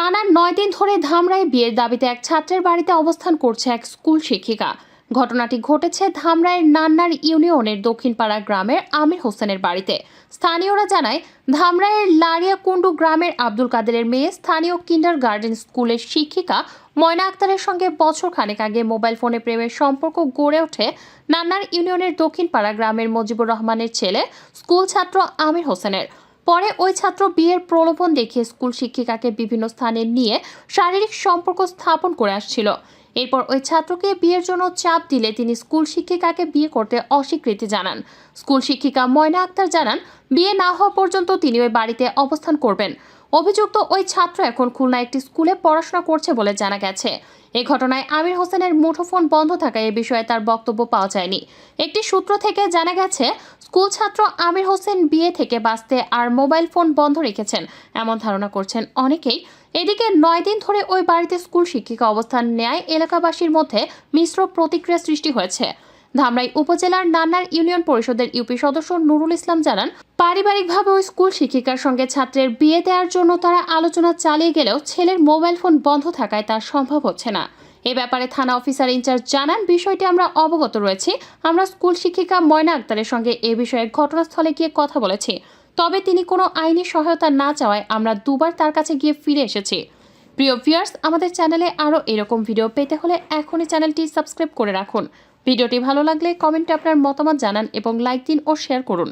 টানা ৯ দিন ধরে ধামরায় বিয়ের দাবিতে এক ছাত্রের বাড়িতে অবস্থান করছে এক স্কুল শিক্ষিকা। ঘটনাটি ঘটেছে ধামরাইয়ের নান্নার ইউনিয়নের দক্ষিণপাড়া গ্রামের আমির হোসেনের বাড়িতে। স্থানীয়রা জানায়, ধামরাইয়ের লারিয়াকুণ্ডু গ্রামের আব্দুল কাদেরের মেয়ে স্থানীয় কিন্ডার গার্ডেন স্কুলের শিক্ষিকা ময়না আক্তারের সঙ্গে বছর খানেক আগে মোবাইল ফোনে প্রেমের সম্পর্ক গড়ে ওঠে নান্নার ইউনিয়নের দক্ষিণপাড়া গ্রামের মুজিবুর রহমানের ছেলে স্কুল ছাত্র আমির হোসেনের। পরে ওই ছাত্র বিয়ের প্রলোভন দেখিয়ে স্কুল শিক্ষিকাকে বিভিন্ন স্থানে নিয়ে শারীরিক সম্পর্ক স্থাপন করে আসছিল। এরপর ওই ছাত্রকে বিয়ের জন্য চাপ দিলে তিনি স্কুল শিক্ষিকাকে বিয়ে করতে অস্বীকৃতি জানান। স্কুল শিক্ষিকা ময়না আক্তার জানান, বিয়ে না হওয়া পর্যন্ত তিনি ওই বাড়িতে অবস্থান করবেন। অভিযুক্ত ওই ছাত্র এখন খুলনা একটি স্কুলে পড়াশোনা করছে বলে জানা গেছে। এই ঘটনায় আমির হোসেনের মুঠোফোন বন্ধ থাকায় এ বিষয়ে তার বক্তব্য পাওয়া যায়নি। একটি সূত্র থেকে জানা গেছে, স্কুল ছাত্র আমির হোসেন বিয়ে থেকে বাঁচতে আর মোবাইল ফোন বন্ধ রেখেছেন এমন ধারণা করছেন অনেকেই। এদিকে ৯ দিন ধরে ওই বাড়িতে স্কুল শিক্ষিকা অবস্থান নেয় এলাকাবাসীর মধ্যে মিশ্র প্রতিক্রিয়া সৃষ্টি হয়েছে। ধামরাই উপজেলার নান্নার ইউনিয়ন পরিষদের ইউপি সদস্য নুরুল ইসলাম জানান, পারিবারিকভাবে ওই স্কুল শিক্ষিকার সঙ্গে ছাত্রের বিয়ে দেওয়ার জন্য তারা আলোচনা চালিয়ে গেলেও ছেলের মোবাইল ফোন বন্ধ থাকায় তা সম্ভব হচ্ছে না। এ ব্যাপারে থানা অফিসার ইনচার্জ জানান, বিষয়টি আমরা অবগত রয়েছি। আমরা স্কুল শিক্ষিকা ময়না আক্তারের সঙ্গে এ বিষয়ে ঘটনাস্থলে গিয়ে কথা বলেছি। তবে তিনি কোনো আইনি সহায়তা না চাওয়ায় আমরা দুবার তার কাছে গিয়ে ফিরে এসেছি। প্রিয় ভিউয়ার্স, আমাদের চ্যানেলে আরও এরকম ভিডিও পেতে হলে এখনই চ্যানেলটি সাবস্ক্রাইব করে রাখুন। ভিডিওটি ভালো লাগলে কমেন্টে আপনার মতামত জানান এবং লাইক দিন ও শেয়ার করুন।